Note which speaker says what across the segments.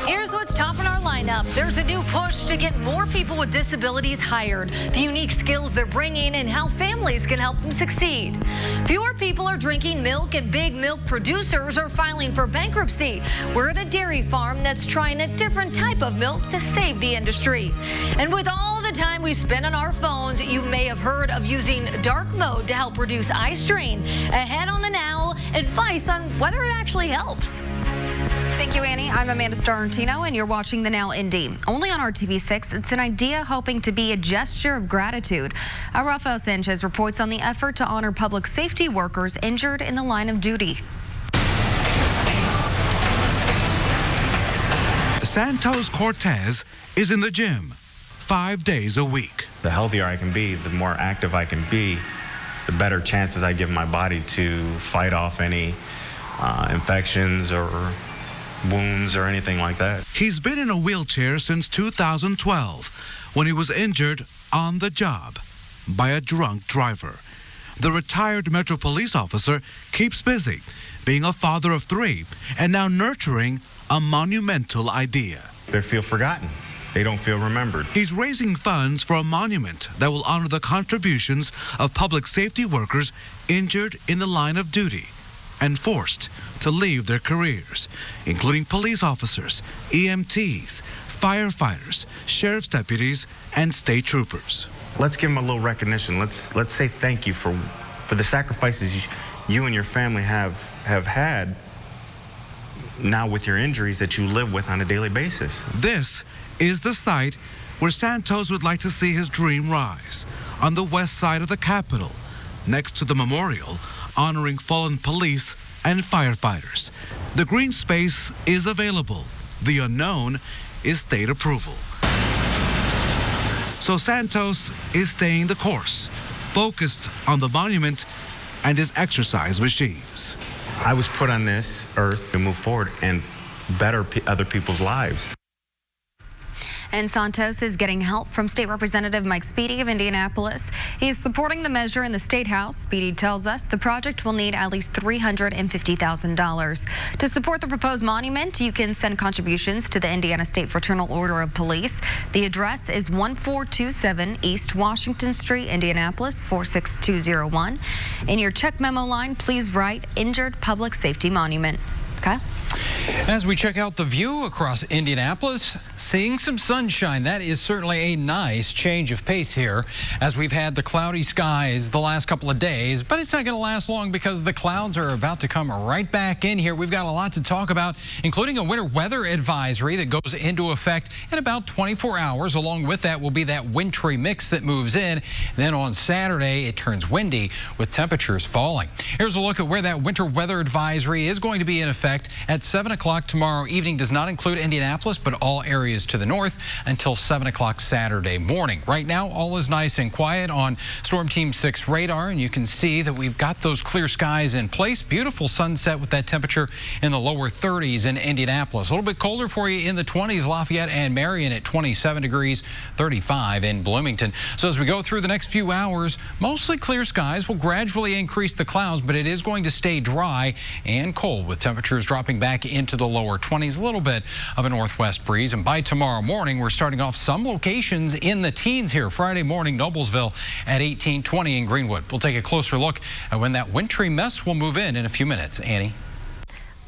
Speaker 1: Here's what's topping our lineup. There's a new push to get more people with disabilities hired, the unique skills they're bringing, and how families can help them succeed. Fewer people are drinking milk, and big milk producers are filing for bankruptcy. We're at a dairy farm that's trying a different type of milk to save the industry. And with all the time we spend on our phones, you may have heard of using dark mode to help reduce eye strain. Ahead on the Now, advice on whether it actually helps.
Speaker 2: Thank you, Annie. I'm Amanda Starantino, and you're watching The Now Indy. Only on RTV6, it's an idea hoping to be a gesture of gratitude. Rafael Sanchez reports on the effort to honor public safety workers injured in the line of duty.
Speaker 3: Santos Cortez is in the gym 5 days a week.
Speaker 4: The healthier I can be, the more active I can be, the better chances I give my body to fight off any infections or wounds or anything like that.
Speaker 3: He's been in a wheelchair since 2012 when he was injured on the job by a drunk driver. The retired Metro police officer keeps busy being a father of 3 and now nurturing a monumental idea.
Speaker 4: They feel forgotten. They don't feel remembered.
Speaker 3: He's raising funds for a monument that will honor the contributions of public safety workers injured in the line of duty and forced to leave their careers, including police officers, EMTs, firefighters, sheriff's deputies, and state troopers.
Speaker 4: Let's give them a little recognition. Let's say thank you for the sacrifices you and your family have had now with your injuries that you live with on a daily basis.
Speaker 3: This is the site where Santos would like to see his dream rise, on the west side of the Capitol, next to the memorial honoring fallen police and firefighters. The green space is available. The unknown is state approval. So Santos is staying the course, focused on the monument and his exercise machines.
Speaker 4: I was put on this earth to move forward and better other people's lives.
Speaker 2: And Santos is getting help from State Representative Mike Speedy of Indianapolis. He's supporting the measure in the State House. Speedy tells us the project will need at least $350,000. To support the proposed monument, you can send contributions to the Indiana State Fraternal Order of Police. The address is 1427 East Washington Street, Indianapolis, 46201. In your check memo line, please write Injured Public Safety Monument. Okay.
Speaker 5: As we check out the view across Indianapolis, seeing some sunshine. That is certainly a nice change of pace here, as we've had the cloudy skies the last couple of days, but it's not going to last long because the clouds are about to come right back in here. We've got a lot to talk about, including a winter weather advisory that goes into effect in about 24 hours. Along with that will be that wintry mix that moves in. Then on Saturday, it turns windy with temperatures falling. Here's a look at where that winter weather advisory is going to be in effect at 7 o'clock tomorrow evening. Does not include Indianapolis, but all areas to the north until 7 o'clock Saturday morning. Right now, all is nice and quiet on Storm Team 6 radar, and you can see that we've got those clear skies in place. Beautiful sunset with that temperature in the lower 30s in Indianapolis. A little bit colder for you in the 20s, Lafayette and Marion at 27 degrees, 35 in Bloomington. So as we go through the next few hours, mostly clear skies will gradually increase the clouds, but it is going to stay dry and cold with temperatures dropping back into the lower 20s, a little bit of a northwest breeze. And by tomorrow morning, we're starting off some locations in the teens here. Friday morning, Noblesville at 18, 20 in Greenwood. We'll take a closer look at when that wintry mess will move in a few minutes. Annie.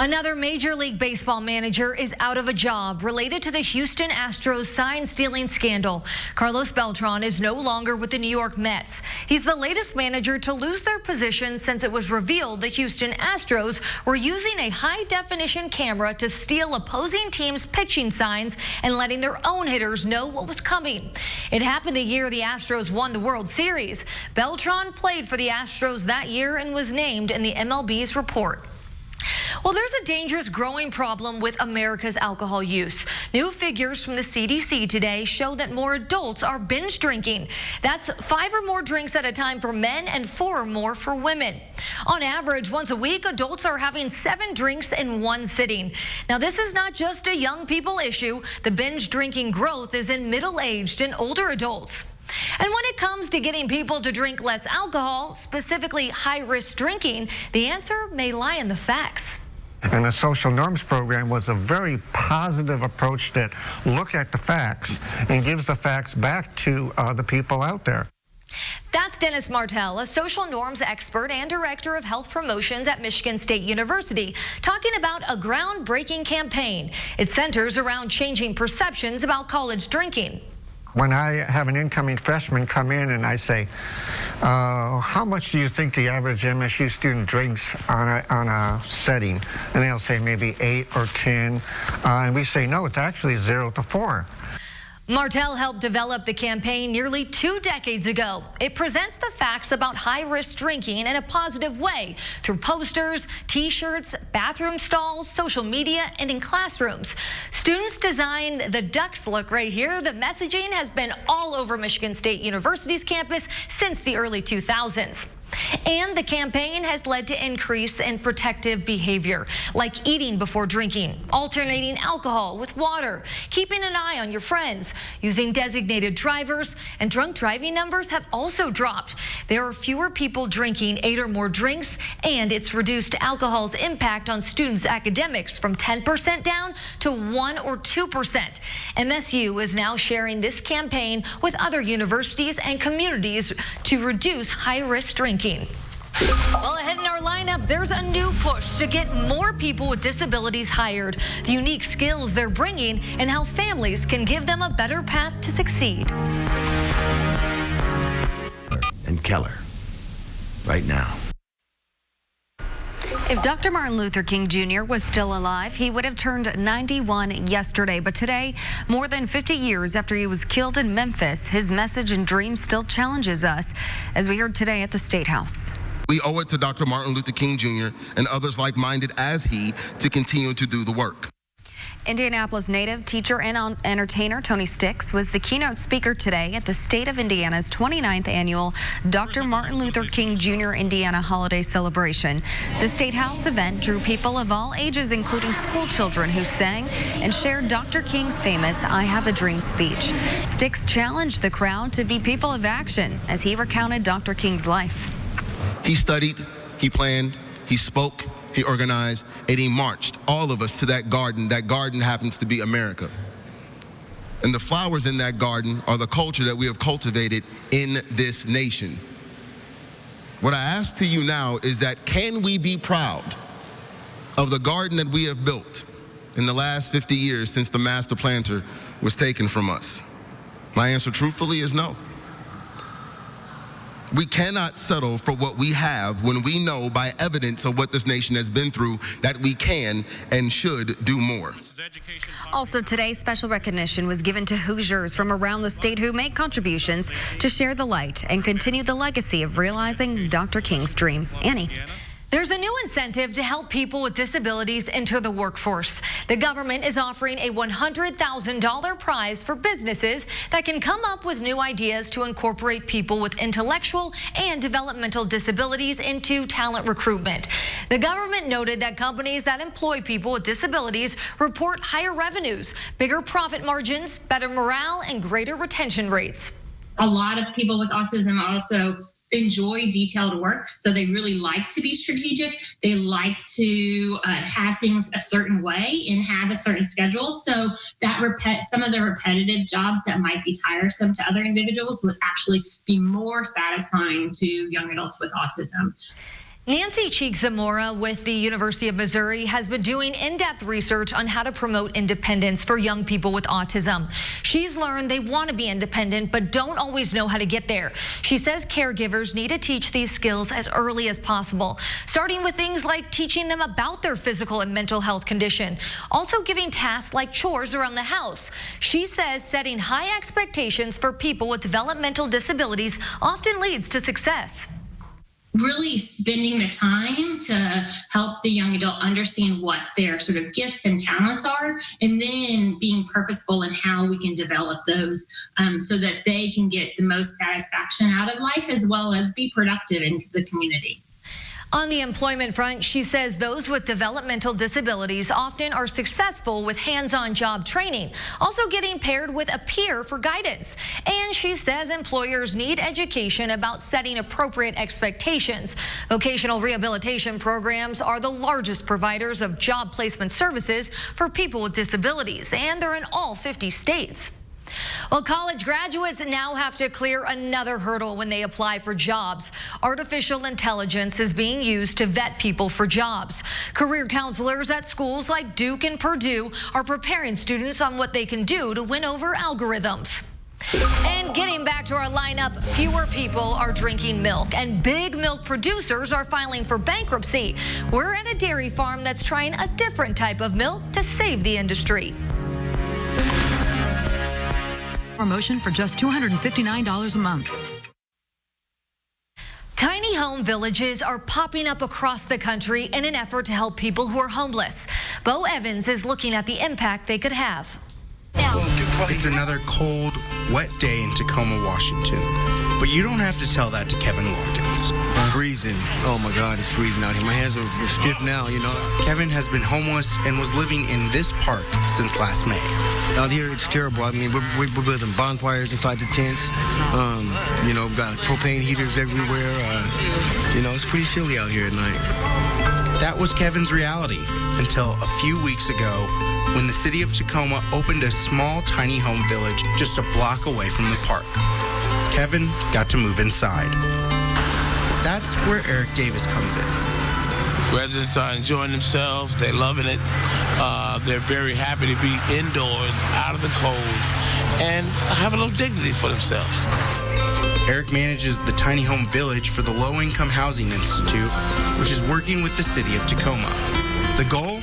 Speaker 1: Another Major League Baseball manager is out of a job related to the Houston Astros sign-stealing scandal. Carlos Beltran is no longer with the New York Mets. He's the latest manager to lose their position since it was revealed the Houston Astros were using a high-definition camera to steal opposing teams' pitching signs and letting their own hitters know what was coming. It happened the year the Astros won the World Series. Beltran played for the Astros that year and was named in the MLB's report. Well, there's a dangerous growing problem with America's alcohol use. New figures from the CDC today show that more adults are binge drinking. That's 5 or more drinks at a time for men and 4 or more for women. On average, once a week, adults are having 7 drinks in one sitting. Now, this is not just a young people issue. The binge drinking growth is in middle-aged and older adults. And when it comes to getting people to drink less alcohol, specifically high-risk drinking, the answer may lie in the facts.
Speaker 6: And the social norms program was a very positive approach that look at the facts and gives the facts back to the people out there.
Speaker 1: That's Dennis Martell, a social norms expert and director of health promotions at Michigan State University, talking about a groundbreaking campaign. It centers around changing perceptions about college drinking.
Speaker 6: When I have an incoming freshman come in and I say, how much do you think the average MSU student drinks on a setting? And they'll say maybe 8 or 10. And we say, no, it's actually 0 to 4.
Speaker 1: Martell helped develop the campaign nearly 2 decades ago. It presents the facts about high-risk drinking in a positive way through posters, T-shirts, bathroom stalls, social media, and in classrooms. Students designed the Ducks look right here. The messaging has been all over Michigan State University's campus since the early 2000s. And the campaign has led to increase in protective behavior, like eating before drinking, alternating alcohol with water, keeping an eye on your friends, using designated drivers, and drunk driving numbers have also dropped. There are fewer people drinking 8 or more drinks, and it's reduced alcohol's impact on students' academics from 10% down to 1 or 2%. MSU is now sharing this campaign with other universities and communities to reduce high-risk drinking. Well, ahead in our lineup, there's a new push to get more people with disabilities hired, the unique skills they're bringing, and how families can give them a better path to succeed.
Speaker 7: And Keller, right now.
Speaker 2: If Dr. Martin Luther King Jr. was still alive, he would have turned 91 yesterday. But today, more than 50 years after he was killed in Memphis, his message and dream still challenges us, as we heard today at the State House.
Speaker 8: We owe it to Dr. Martin Luther King Jr. and others like-minded as he to continue to do the work.
Speaker 2: Indianapolis native, teacher, and entertainer Tony Sticks was the keynote speaker today at the state of Indiana's 29th annual Dr. Martin Luther King Jr. Indiana Holiday Celebration. The State House event drew people of all ages, including school children, who sang and shared Dr. King's famous I Have a Dream speech. Sticks challenged the crowd to be people of action as he recounted Dr. King's life.
Speaker 8: He studied, he planned, he spoke, he organized, and he marched all of us to that garden. That garden happens to be America. And the flowers in that garden are the culture that we have cultivated in this nation. What I ask to you now is that, can we be proud of the garden that we have built in the last 50 years since the master planter was taken from us? My answer truthfully is no. We cannot settle for what we have when we know by evidence of what this nation has been through that we can and should do more.
Speaker 2: Also today, special recognition was given to Hoosiers from around the state who make contributions to share the light and continue the legacy of realizing Dr. King's dream. Annie.
Speaker 1: There's a new incentive to help people with disabilities enter the workforce. The government is offering a $100,000 prize for businesses that can come up with new ideas to incorporate people with intellectual and developmental disabilities into talent recruitment. The government noted that companies that employ people with disabilities report higher revenues, bigger profit margins, better morale, and greater retention rates.
Speaker 9: A lot of people with autism also enjoy detailed work, so they really like to be strategic. They like to have things a certain way and have a certain schedule, so that some of the repetitive jobs that might be tiresome to other individuals would actually be more satisfying to young adults with autism.
Speaker 1: Nancy Cheek-Zamora with the University of Missouri has been doing in-depth research on how to promote independence for young people with autism. She's learned they want to be independent but don't always know how to get there. She says caregivers need to teach these skills as early as possible, starting with things like teaching them about their physical and mental health condition, also giving tasks like chores around the house. She says setting high expectations for people with developmental disabilities often leads to success.
Speaker 9: Really spending the time to help the young adult understand what their sort of gifts and talents are, and then being purposeful in how we can develop those so that they can get the most satisfaction out of life as well as be productive in the community.
Speaker 1: On the employment front, she says those with developmental disabilities often are successful with hands-on job training, also getting paired with a peer for guidance. And she says employers need education about setting appropriate expectations. Vocational rehabilitation programs are the largest providers of job placement services for people with disabilities, and they're in all 50 states. Well, college graduates now have to clear another hurdle when they apply for jobs. Artificial intelligence is being used to vet people for jobs. Career counselors at schools like Duke and Purdue are preparing students on what they can do to win over algorithms. And getting back to our lineup, fewer people are drinking milk, and big milk producers are filing for bankruptcy. We're at a dairy farm that's trying a different type of milk to save the industry.
Speaker 10: Promotion for just $259 a month.
Speaker 1: Tiny home villages are popping up across the country in an effort to help people who are homeless. Bo Evans is looking at the impact they could have.
Speaker 11: It's another cold, wet day in Tacoma, Washington. But you don't have to tell that to Kevin Larkins.
Speaker 7: Freezing. Oh my God, it's freezing out here. My hands are stiff now, you know.
Speaker 11: Kevin has been homeless and was living in this park since last May.
Speaker 7: Out here, it's terrible. I mean, we're building bonfires inside the tents. You know, got propane heaters everywhere. You know, it's pretty chilly out here at night.
Speaker 11: That was Kevin's reality until a few weeks ago when the city of Tacoma opened a small tiny home village just a block away from the park. Kevin got to move inside. That's where Eric Davis comes in.
Speaker 12: Residents are enjoying themselves. They're loving it. They're very happy to be indoors, out of the cold, and have a little dignity for themselves.
Speaker 11: Eric manages the tiny home village for the Low Income Housing Institute, which is working with the city of Tacoma. The goal?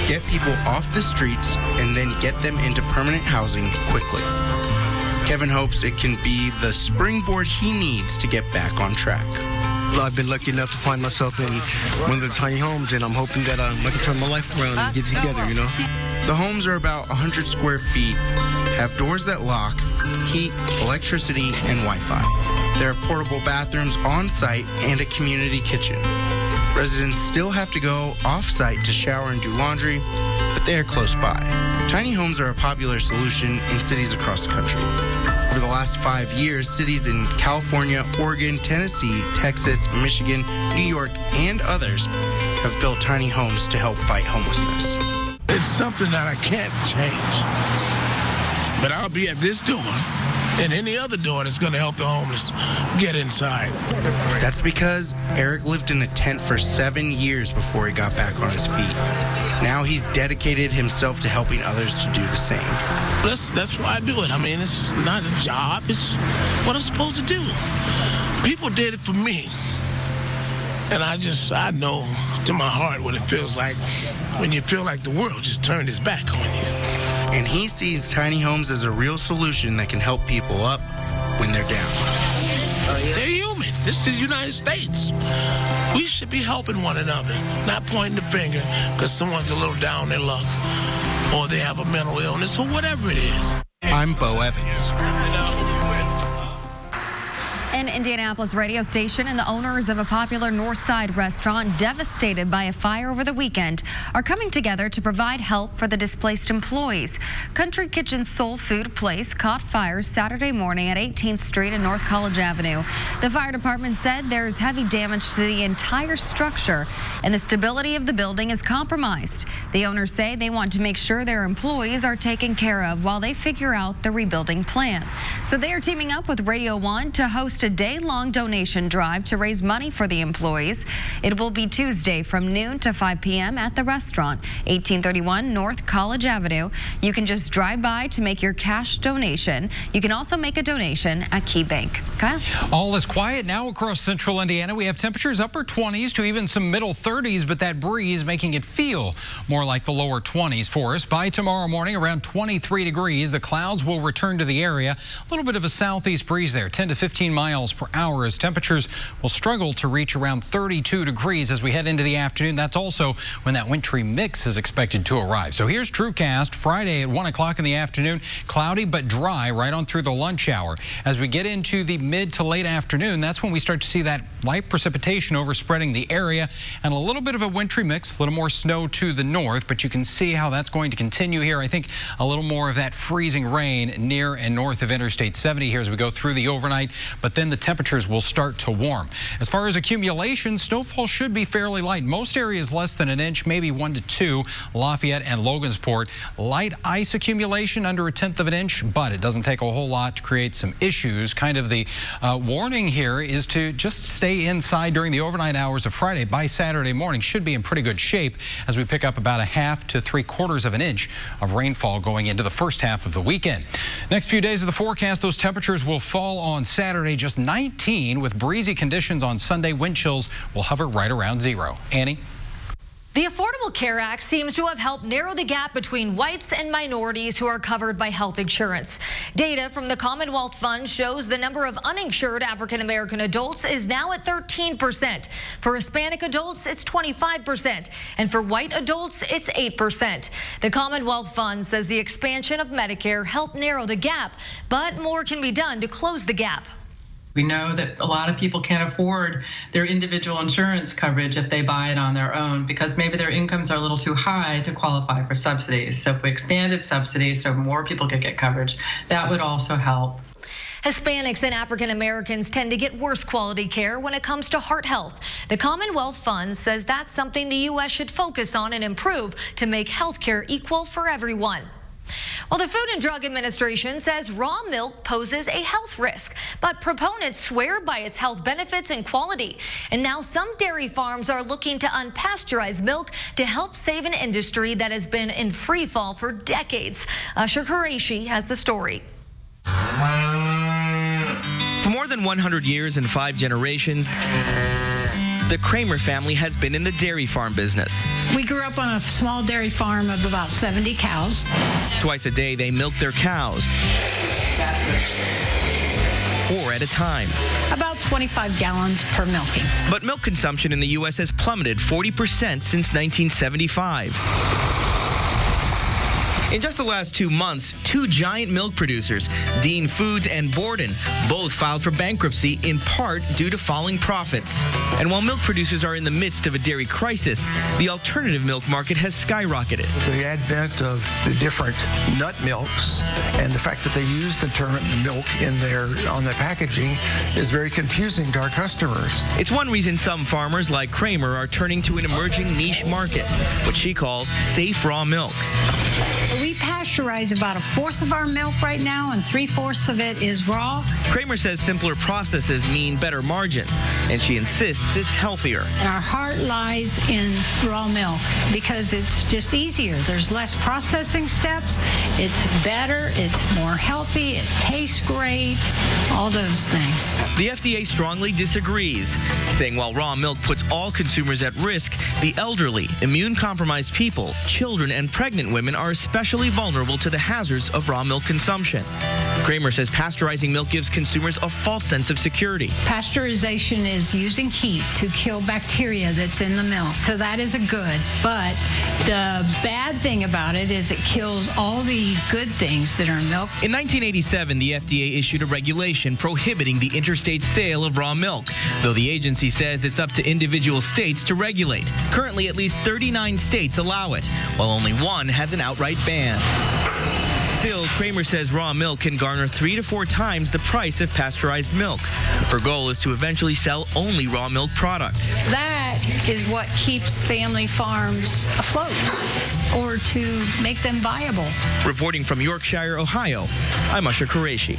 Speaker 11: Get people off the streets and then get them into permanent housing quickly. Kevin hopes it can be the springboard he needs to get back on track.
Speaker 7: I've been lucky enough to find myself in one of the tiny homes, and I'm hoping that I can turn my life around and get together, you know.
Speaker 11: The homes are about 100 square feet, have doors that lock, heat, electricity, and Wi-Fi. There are portable bathrooms on site and a community kitchen. Residents still have to go off-site to shower and do laundry, but they are close by. Tiny homes are a popular solution in cities across the country. Over the last 5 years, cities in California, Oregon, Tennessee, Texas, Michigan, New York, and others have built tiny homes to help fight homelessness.
Speaker 12: It's something that I can't change. But I'll be at this door and any other door that's going to help the homeless get inside.
Speaker 11: That's because Eric lived in a tent for 7 years before he got back on his feet. Now he's dedicated himself to helping others to do the same.
Speaker 12: That's why I do it. I mean, it's not a job. It's what I'm supposed to do. People did it for me. And I know to my heart what it feels like when you feel like the world just turned its back on you.
Speaker 11: And he sees tiny homes as a real solution that can help people up when they're down.
Speaker 12: They're human. This is the United States. We should be helping one another, not pointing the finger because someone's a little down on their luck or they have a mental illness or whatever it is.
Speaker 11: I'm Bo Evans.
Speaker 2: An Indianapolis radio station and the owners of a popular North Side restaurant devastated by a fire over the weekend are coming together to provide help for the displaced employees. Country Kitchen's Soul Food Place caught fire Saturday morning at 18th Street and North College Avenue. The fire department said there's heavy damage to the entire structure and the stability of the building is compromised. The owners say they want to make sure their employees are taken care of while they figure out the rebuilding plan. So they are teaming up with Radio 1 to host a day-long donation drive to raise money for the employees. It will be Tuesday from noon to 5 p.m. at the restaurant, 1831 North College Avenue. You can just drive by to make your cash donation. You can also make a donation at Key Bank. Kyle?
Speaker 5: All is quiet now across central Indiana. We have temperatures upper 20s to even some middle 30s, but that breeze making it feel more like the lower 20s for us. By tomorrow morning, around 23 degrees. The clouds will return to the area. A little bit of a southeast breeze there, 10 to 15 miles miles per hour as temperatures will struggle to reach around 32 degrees as we head into the afternoon. That's also when that wintry mix is expected to arrive. So here's TrueCast Friday at 1 o'clock in the afternoon. Cloudy but dry right on through the lunch hour. As we get into the mid to late afternoon, that's when we start to see that light precipitation overspreading the area and a little bit of a wintry mix, a little more snow to the north, but you can see how that's going to continue here. I think a little more of that freezing rain near and north of Interstate 70 here as we go through the overnight, but then the temperatures will start to warm. As far as accumulation, snowfall should be fairly light. Most areas less than an inch, maybe 1 to 2. Lafayette and Logansport, light ice accumulation under 1/10 of an inch, but it doesn't take a whole lot to create some issues. Kind of the warning here is to just stay inside during the overnight hours of Friday. By Saturday morning, should be in pretty good shape as we pick up about 1/2 to 3/4 of an inch of rainfall going into the first half of the weekend. Next few days of the forecast, those temperatures will fall on Saturday, just 19, with breezy conditions on Sunday. Wind chills will hover right around 0. Annie?
Speaker 1: The Affordable Care Act seems to have helped narrow the gap between whites and minorities who are covered by health insurance. Data from the Commonwealth Fund shows the number of uninsured African-American adults is now at 13%. For Hispanic adults, it's 25%. And for white adults, it's 8%. The Commonwealth Fund says the expansion of Medicare helped narrow the gap, but more can be done to close the gap.
Speaker 13: We know that a lot of people can't afford their individual insurance coverage if they buy it on their own because maybe their incomes are a little too high to qualify for subsidies. So if we expanded subsidies so more people could get coverage, that would also help.
Speaker 1: Hispanics and African Americans tend to get worse quality care when it comes to heart health. The Commonwealth Fund says that's something the U.S. should focus on and improve to make health care equal for everyone. Well, the Food and Drug Administration says raw milk poses a health risk, but proponents swear by its health benefits and quality. And now some dairy farms are looking to unpasteurized milk to help save an industry that has been in free fall for decades. Usher Qureshi has the story.
Speaker 14: For more than 100 years and 5 generations, the Kramer family has been in the dairy farm business.
Speaker 15: We grew up on a small dairy farm of about 70 cows.
Speaker 14: Twice a day, they milk their cows, 4 at a time.
Speaker 15: About 25 gallons per milking.
Speaker 14: But milk consumption in the U.S. has plummeted 40% since 1975. In just the last 2 months, 2 giant milk producers, Dean Foods and Borden, both filed for bankruptcy in part due to falling profits. And while milk producers are in the midst of a dairy crisis, the alternative milk market has skyrocketed.
Speaker 16: The advent of the different nut milks and the fact that they use the term milk on the packaging is very confusing to our customers.
Speaker 14: It's one reason some farmers like Kramer are turning to an emerging niche market, what she calls safe raw milk.
Speaker 15: We pasteurize about 1/4 of our milk right now, and 3/4 of it is raw.
Speaker 14: Kramer says simpler processes mean better margins, and she insists it's healthier.
Speaker 15: And our heart lies in raw milk because it's just easier. There's less processing steps. It's better. It's more healthy. It tastes great. All those things.
Speaker 14: The FDA strongly disagrees, saying while raw milk puts all consumers at risk, the elderly, immune-compromised people, children, and pregnant women are especially vulnerable to the hazards of raw milk consumption. Kramer says pasteurizing milk gives consumers a false sense of security.
Speaker 15: Pasteurization is using heat to kill bacteria that's in the milk. So that is a good. But the bad thing about it is it kills all the good things that are in milk.
Speaker 14: In 1987, the FDA issued a regulation prohibiting the interstate sale of raw milk, though the agency says it's up to individual states to regulate. Currently, at least 39 states allow it, while only 1 has an outright ban. Still, Kramer says raw milk can garner 3 to 4 times the price of pasteurized milk. Her goal is to eventually sell only raw milk products.
Speaker 15: That is what keeps family farms afloat, or to make them viable.
Speaker 14: Reporting from Yorkshire, Ohio, I'm Usher Qureshi.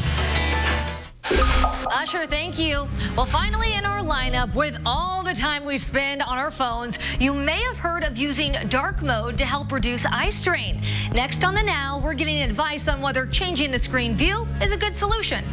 Speaker 1: Usher, thank you. Well, finally in our lineup, with all the time we spend on our phones, you may have heard of using dark mode to help reduce eye strain. Next on the Now, we're getting advice on whether changing the screen view is a good solution.